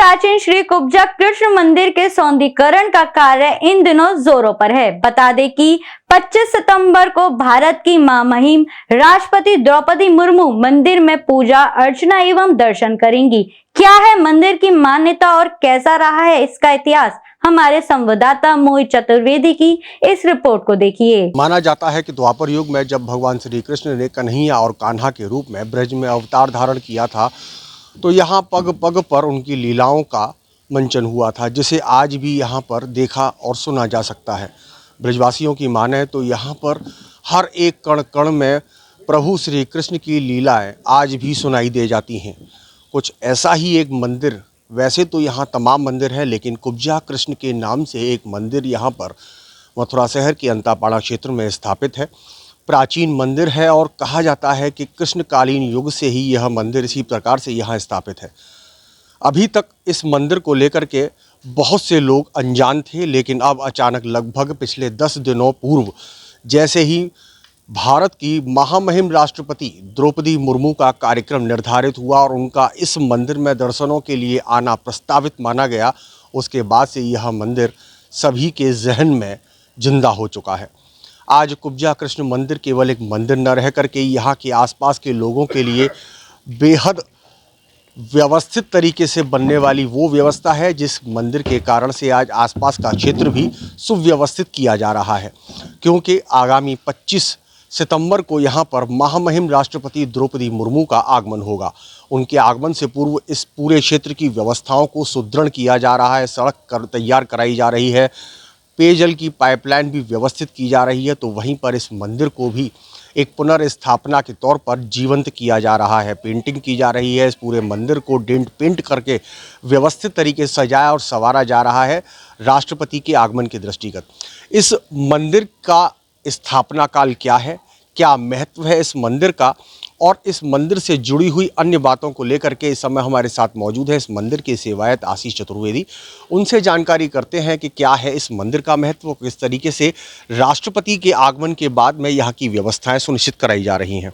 प्राचीन श्री कुब्जा कृष्ण मंदिर के सौंदर्यीकरण का कार्य इन दिनों जोरों पर है। बता दें कि 25 सितंबर को भारत की महामहिम राष्ट्रपति द्रौपदी मुर्मू मंदिर में पूजा अर्चना एवं दर्शन करेंगी। क्या है मंदिर की मान्यता और कैसा रहा है इसका इतिहास, हमारे संवाददाता मोहित चतुर्वेदी की इस रिपोर्ट को देखिए। माना जाता है कि द्वापर युग में जब भगवान श्री कृष्ण ने कन्हैया और कान्हा के रूप में ब्रज में अवतार धारण किया था, तो यहाँ पग पग पर उनकी लीलाओं का मंचन हुआ था, जिसे आज भी यहाँ पर देखा और सुना जा सकता है। ब्रजवासियों की माने तो यहाँ पर हर एक कण कण में प्रभु श्री कृष्ण की लीलाएं आज भी सुनाई दे जाती हैं। कुछ ऐसा ही एक मंदिर, वैसे तो यहाँ तमाम मंदिर हैं, लेकिन कुब्जा कृष्ण के नाम से एक मंदिर यहाँ पर मथुरा शहर के अंतापाड़ा क्षेत्र में स्थापित है। प्राचीन मंदिर है और कहा जाता है कि कृष्णकालीन युग से ही यह मंदिर इसी प्रकार से यहाँ स्थापित है। अभी तक इस मंदिर को लेकर के बहुत से लोग अनजान थे, लेकिन अब अचानक लगभग पिछले 10 दिनों पूर्व जैसे ही भारत की महामहिम राष्ट्रपति द्रौपदी मुर्मू का कार्यक्रम निर्धारित हुआ और उनका इस मंदिर में दर्शनों के लिए आना प्रस्तावित माना गया, उसके बाद से यह मंदिर सभी के जहन में जिंदा हो चुका है। आज कुब्जा कृष्ण मंदिर केवल एक मंदिर न रह करके यहाँ के आसपास के लोगों के लिए बेहद व्यवस्थित तरीके से बनने वाली वो व्यवस्था है, जिस मंदिर के कारण से आज आसपास का क्षेत्र भी सुव्यवस्थित किया जा रहा है। क्योंकि आगामी 25 सितंबर को यहाँ पर महामहिम राष्ट्रपति द्रौपदी मुर्मू का आगमन होगा। उनके आगमन से पूर्व इस पूरे क्षेत्र की व्यवस्थाओं को सुदृढ़ किया जा रहा है, सड़क तैयार कराई जा रही है, पेयजल की पाइपलाइन भी व्यवस्थित की जा रही है। तो वहीं पर इस मंदिर को भी एक पुनर्स्थापना के तौर पर जीवंत किया जा रहा है, पेंटिंग की जा रही है। इस पूरे मंदिर को डेंट पेंट करके व्यवस्थित तरीके से सजाया और संवारा जा रहा है राष्ट्रपति के आगमन के दृष्टिगत। इस मंदिर का स्थापना काल क्या है, क्या महत्व है इस मंदिर का, और इस मंदिर से जुड़ी हुई अन्य बातों को लेकर के इस समय हमारे साथ मौजूद है इस मंदिर के सेवायत आशीष चतुर्वेदी। उनसे जानकारी करते हैं कि क्या है इस मंदिर का महत्व, किस तरीके से राष्ट्रपति के आगमन के बाद में यहाँ की व्यवस्थाएं सुनिश्चित कराई जा रही हैं।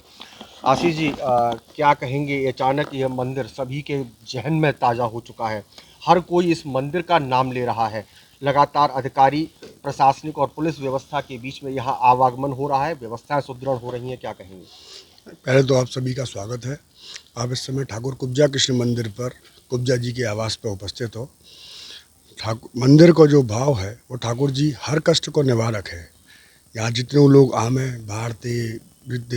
आशीष जी, क्या कहेंगे, अचानक यह मंदिर सभी के जहन में ताज़ा हो चुका है, हर कोई इस मंदिर का नाम ले रहा है, लगातार अधिकारी, प्रशासनिक और पुलिस व्यवस्था के बीच में यहाँ आवागमन हो रहा है, व्यवस्थाएं सुदृढ़ हो रही हैं, क्या कहेंगे? पहले तो आप सभी का स्वागत है। आप इस समय ठाकुर कुब्जा कृष्ण मंदिर पर कुब्जा जी के आवास पर उपस्थित हो। मंदिर को जो भाव है वो ठाकुर जी हर कष्ट को निवारक है। यहाँ जितने लोग आमे भारतीय वृद्ध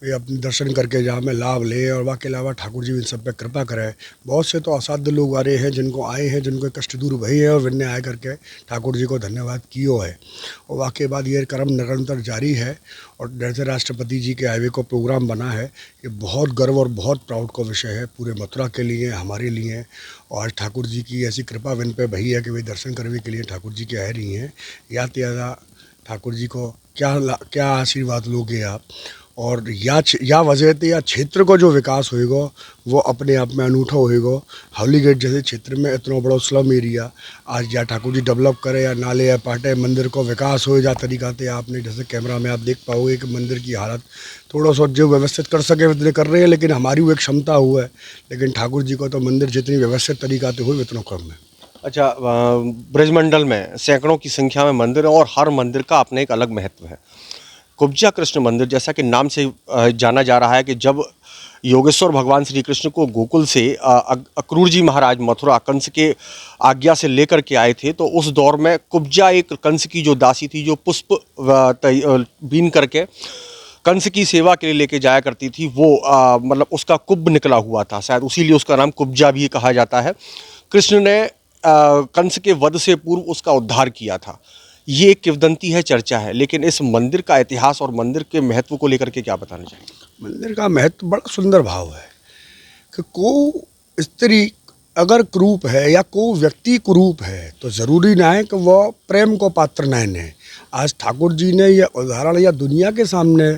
वे अपने दर्शन करके जहाँ में लाभ ले, और बाकी अलावा ठाकुर जी इन सब पे कृपा करे। बहुत से तो असाध्य लोग आ रहे हैं, जिनको आए हैं, जिनको कष्ट दूर भई है, और विन्ने आए करके ठाकुर जी को धन्यवाद कियो है। और वाकई बाद ये क्रम निरंतर जारी है, और जैसे राष्ट्रपति जी के आए को प्रोग्राम बना है, ये बहुत गर्व और बहुत प्राउड का विषय है पूरे मथुरा के लिए, हमारे लिए। और आज ठाकुर जी की ऐसी कृपा विन पे भई है कि वे दर्शन करने के लिए ठाकुर जी के आ रही हैं। या ठाकुर जी को क्या आशीर्वाद लोगे आप, और या वजह या क्षेत्र को जो विकास होएगा वो अपने आप में अनूठा होएगा। हावली गेट जैसे क्षेत्र में इतना बड़ा स्लम एरिया आज या ठाकुर जी डेवलप करे, या नाले या पाटे मंदिर को विकास हो जा तरीका से आपने जैसे कैमरा में आप देख पाओगे कि मंदिर की हालत थोड़ा सा जो व्यवस्थित कर सके उतने कर रहे हैं, लेकिन हमारी वो एक क्षमता हुआ है। लेकिन ठाकुर जी को तो मंदिर जितनी व्यवस्थित तरीका से हुए उतना कम है। अच्छा, ब्रजमंडल में सैकड़ों की संख्या में मंदिर है और हर मंदिर का अपना एक अलग महत्व है। कुब्जा कृष्ण मंदिर, जैसा कि नाम से जाना जा रहा है कि जब योगेश्वर भगवान श्री कृष्ण को गोकुल से अक्रूर जी महाराज मथुरा कंस के आज्ञा से लेकर के आए थे, तो उस दौर में कुब्जा एक कंस की जो दासी थी, जो पुष्प बीन करके कंस की सेवा के लिए लेके जाया करती थी, वो मतलब उसका कुब्ब निकला हुआ था, शायद उसीलिए उसका नाम कुब्जा भी कहा जाता है। कृष्ण ने कंस के वध से पूर्व उसका उद्धार किया था। ये एक किंवदंती है, चर्चा है, लेकिन इस मंदिर का इतिहास और मंदिर के महत्व को लेकर के क्या बताना चाहिए? मंदिर का महत्व बड़ा सुंदर भाव है कि को स्त्री अगर कुरूप है या को व्यक्ति कुरूप है, तो ज़रूरी ना है कि वह प्रेम को पात्र नहीं है। आज ठाकुर जी ने यह उदाहरण या दुनिया के सामने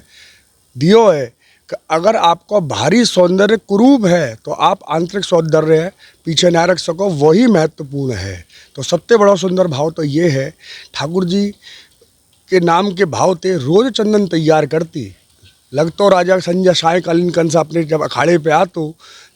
दियो है कि अगर आपको बाहरी सौंदर्य कुरूप है तो आप आंतरिक सौंदर्य पीछे ना रख सको, वही महत्वपूर्ण है। तो सबसे बड़ा सुंदर भाव तो ये है, ठाकुर जी के नाम के भाव थे रोज चंदन तैयार करती, लगतो राजा संजय सायकालीन कंस अपने जब अखाड़े पे आतो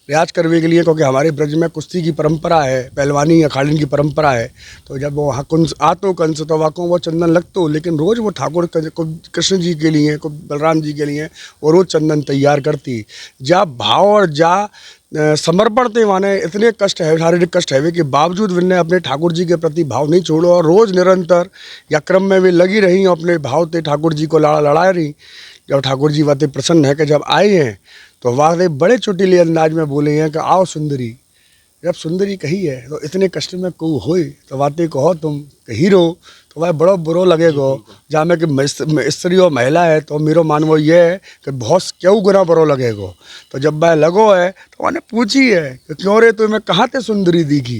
रियाज करने के लिए, क्योंकि हमारे ब्रज में कुश्ती की परंपरा है, पहलवानी अखाड़न की परंपरा है। तो जब वो कुंज आतो कंस तो वाकों वो चंदन लगतो, लेकिन रोज़ वो ठाकुर कृष्ण जी के लिए, बलराम जी के लिए वो रोज़ चंदन तैयार करती। जा भाव और जा समर्पण थे माने इतने कष्ट है, शारीरिक कष्ट है के बावजूद उन्हें अपने ठाकुर जी के प्रति भाव नहीं छोड़ो और रोज़ निरंतर या क्रम में वे लगी रही अपने भाव से ठाकुर जी को लड़ा रही। जब ठाकुर जी वाते प्रसन्न है कि जब आए हैं तो वादे बड़े चुटीले अंदाज में बोले हैं कि आओ सुंदरी। जब सुंदरी कही है तो इतने कष्ट में को होए तो वाते कहो तुम हीरो, तो वह बड़ो बुरो लगेगो। जहाँ में कि स्त्री और महिला है तो मेरो मानवो ये है कि बहुत क्यों गुना बुरो लगेगो। तो जब वह लगो है तो मैंने पूछी है कि क्यों रे तुम्हें कहाँ ते सुंदरी दिखी।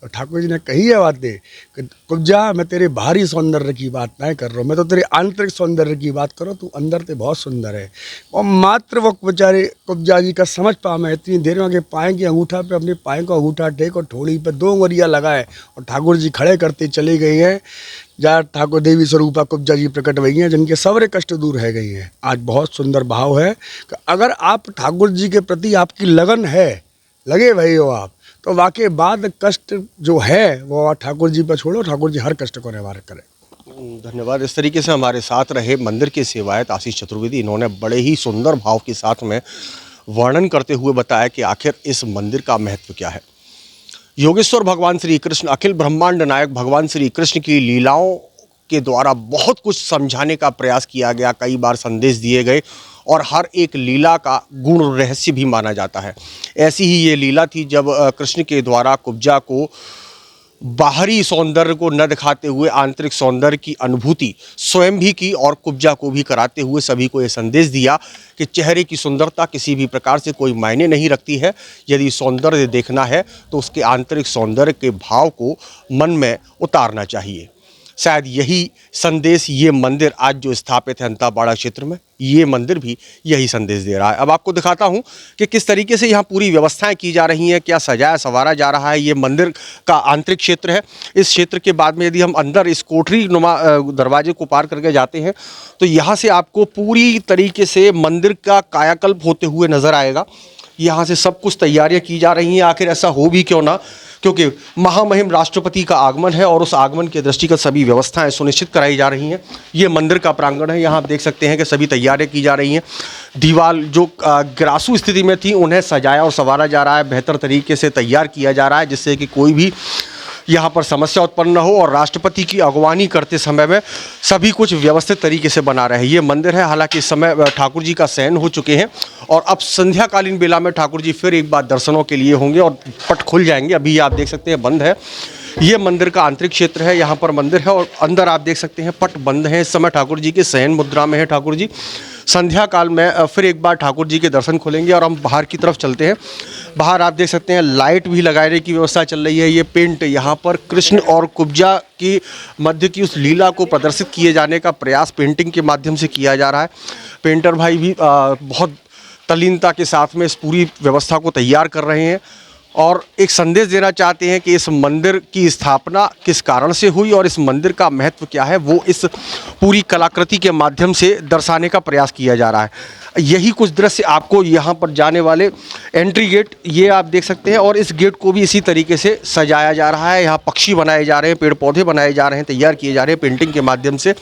तो ठाकुर जी ने कही है बातें कि कुब्जा मैं तेरे बाहरी सौंदर्य की बात नहीं कर रहा हूँ, मैं तो तेरे आंतरिक सौंदर्य की बात करो। तू अंदर ते बहुत सुंदर है। और मात्र वो बेचारे कुब्जा जी का समझ पा मैं इतनी देर में कि पाए की अंगूठा पे अपने पाए को अंगूठा टेक और ठोड़ी पे 2 उंगलियां लगाए और ठाकुर जी खड़े करते चले गए हैं। जहाँ ठाकुर देवी स्वरूपा कुब्जा जी प्रकट हुई हैं, जिनके सारे कष्ट दूर है गई हैं। आज बहुत सुंदर भाव है कि अगर आप ठाकुर जी के प्रति आपकी लगन है, लगे भाई हो आप, तो वाकई बाद कष्ट जो है वो ठाकुर जी पर छोड़ो, ठाकुर जी हर कष्ट को निवारण करें। धन्यवाद। इस तरीके से हमारे साथ रहे मंदिर के सेवायत आशीष चतुर्वेदी। इन्होंने बड़े ही सुंदर भाव के साथ में वर्णन करते हुए बताया कि आखिर इस मंदिर का महत्व क्या है। योगेश्वर भगवान श्री कृष्ण, अखिल ब्रह्मांड नायक भगवान श्री कृष्ण की लीलाओं के द्वारा बहुत कुछ समझाने का प्रयास किया गया, कई बार संदेश दिए गए और हर एक लीला का गुण रहस्य भी माना जाता है। ऐसी ही ये लीला थी जब कृष्ण के द्वारा कुब्जा को बाहरी सौंदर्य को न दिखाते हुए आंतरिक सौंदर्य की अनुभूति स्वयं भी की और कुब्जा को भी कराते हुए सभी को ये संदेश दिया कि चेहरे की सुंदरता किसी भी प्रकार से कोई मायने नहीं रखती है। यदि सौंदर्य देखना है तो उसके आंतरिक सौंदर्य के भाव को मन में उतारना चाहिए। शायद यही संदेश ये मंदिर आज जो स्थापित है अंताबाड़ा क्षेत्र में, ये मंदिर भी यही संदेश दे रहा है। अब आपको दिखाता हूँ कि किस तरीके से यहाँ पूरी व्यवस्थाएं की जा रही हैं, क्या सजाया संवारा जा रहा है। ये मंदिर का आंतरिक क्षेत्र है। इस क्षेत्र के बाद में यदि हम अंदर इस कोठरी नुमा दरवाजे को पार करके जाते हैं तो यहाँ से आपको पूरी तरीके से मंदिर का कायाकल्प होते हुए नजर आएगा। यहाँ से सब कुछ तैयारियाँ की जा रही हैं। आखिर ऐसा हो भी क्यों ना, क्योंकि महामहिम राष्ट्रपति का आगमन है और उस आगमन के दृष्टिगत सभी व्यवस्थाएं सुनिश्चित कराई जा रही हैं। ये मंदिर का प्रांगण है। यहाँ आप देख सकते हैं कि सभी तैयारियां की जा रही हैं। दीवार जो ग्रासू स्थिति में थी उन्हें सजाया और संवारा जा रहा है, बेहतर तरीके से तैयार किया जा रहा है जिससे कि कोई भी यहाँ पर समस्या उत्पन्न न हो और राष्ट्रपति की अगवानी करते समय में सभी कुछ व्यवस्थित तरीके से बना रहे। ये मंदिर है, हालांकि इस समय ठाकुर जी का शयन हो चुके हैं और अब संध्याकालीन बेला में ठाकुर जी फिर एक बार दर्शनों के लिए होंगे और पट खुल जाएंगे। अभी आप देख सकते हैं बंद है। ये मंदिर का आंतरिक क्षेत्र है। यहाँ पर मंदिर है और अंदर आप देख सकते हैं पट बंद है। इस समय ठाकुर जी के शयन मुद्रा में है ठाकुर जी। संध्या काल में फिर एक बार ठाकुर जी के दर्शन खुलेंगे और हम बाहर की तरफ चलते हैं। बाहर आप देख सकते हैं लाइट भी लगाने की व्यवस्था चल रही है। ये पेंट यहाँ पर कृष्ण और कुब्जा की मध्य की उस लीला को प्रदर्शित किए जाने का प्रयास पेंटिंग के माध्यम से किया जा रहा है। पेंटर भाई भी बहुत तल्लीनता के साथ में इस पूरी व्यवस्था को तैयार कर रहे हैं और एक संदेश देना चाहते हैं कि इस मंदिर की स्थापना किस कारण से हुई और इस मंदिर का महत्व क्या है, वो इस पूरी कलाकृति के माध्यम से दर्शाने का प्रयास किया जा रहा है। यही कुछ दृश्य आपको यहाँ पर जाने वाले एंट्री गेट ये आप देख सकते हैं और इस गेट को भी इसी तरीके से सजाया जा रहा है। यहाँ पक्षी बनाए जा रहे हैं, पेड़ पौधे बनाए जा रहे हैं, तैयार किए जा रहे हैं पेंटिंग के माध्यम से,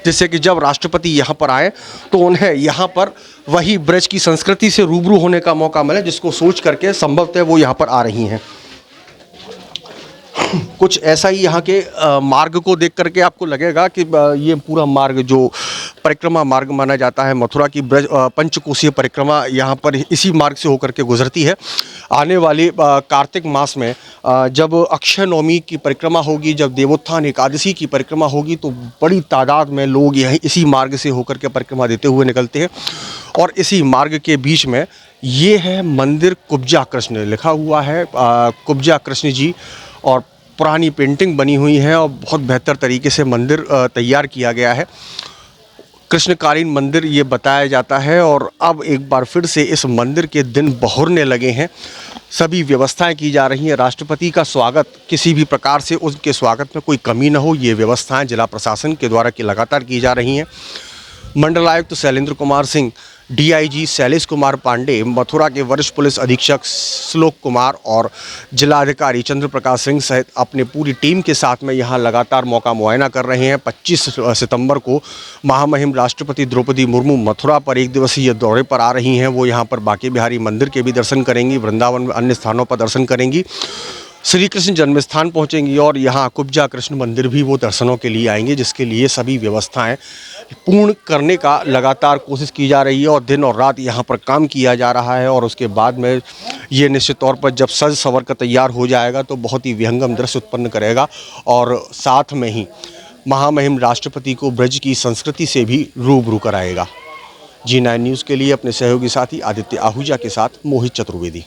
जिससे कि जब राष्ट्रपति यहाँ पर आए तो उन्हें यहाँ पर वही ब्रज की संस्कृति से रूबरू होने का मौका मिले, जिसको सोच करके संभवतः वो यहाँ पर आ रही हैं। कुछ ऐसा ही यहाँ के मार्ग को देख करके आपको लगेगा कि ये पूरा मार्ग जो परिक्रमा मार्ग माना जाता है, मथुरा की ब्रज पंचकोशीय परिक्रमा यहाँ पर इसी मार्ग से होकर के गुजरती है। आने वाले कार्तिक मास में जब अक्षय नवमी की परिक्रमा होगी, जब देवोत्थान एकादशी की परिक्रमा होगी, तो बड़ी तादाद में लोग यहीं इसी मार्ग से होकर के परिक्रमा देते हुए निकलते हैं। और इसी मार्ग के बीच में ये है मंदिर कुब्जा कृष्ण, लिखा हुआ है कुब्जा कृष्ण जी और पुरानी पेंटिंग बनी हुई है और बहुत बेहतर तरीके से मंदिर तैयार किया गया है। कृष्णकालीन मंदिर ये बताया जाता है और अब एक बार फिर से इस मंदिर के दिन बहुरने लगे हैं। सभी व्यवस्थाएं की जा रही हैं। राष्ट्रपति का स्वागत किसी भी प्रकार से उनके स्वागत में कोई कमी न हो, ये व्यवस्थाएं जिला प्रशासन के द्वारा की लगातार की जा रही हैं। मंडलायुक्त शैलेंद्र कुमार सिंह डीआईजी शैलेश कुमार पांडे, मथुरा के वरिष्ठ पुलिस अधीक्षक श्लोक कुमार और जिलाधिकारी चंद्र प्रकाश सिंह सहित अपनी पूरी टीम के साथ में यहाँ लगातार मौका मुआयना कर रहे हैं। 25 सितंबर को महामहिम राष्ट्रपति द्रौपदी मुर्मू मथुरा पर एक दिवसीय दौरे पर आ रही हैं। वो यहाँ पर बांके बिहारी मंदिर के भी दर्शन करेंगी, वृंदावन में अन्य स्थानों पर दर्शन करेंगी, श्री कृष्ण जन्मस्थान पहुंचेंगी और यहाँ कुब्जा कृष्ण मंदिर भी वो दर्शनों के लिए आएंगे, जिसके लिए सभी व्यवस्थाएं पूर्ण करने का लगातार कोशिश की जा रही है और दिन और रात यहाँ पर काम किया जा रहा है। और उसके बाद में ये निश्चित तौर पर जब सज संवर कर तैयार हो जाएगा तो बहुत ही विहंगम दृश्य उत्पन्न करेगा और साथ में ही महामहिम राष्ट्रपति को ब्रज की संस्कृति से भी रूबरू कराएगा। G9 न्यूज़ के लिए अपने सहयोगी साथी आदित्य आहूजा के साथ मोहित चतुर्वेदी।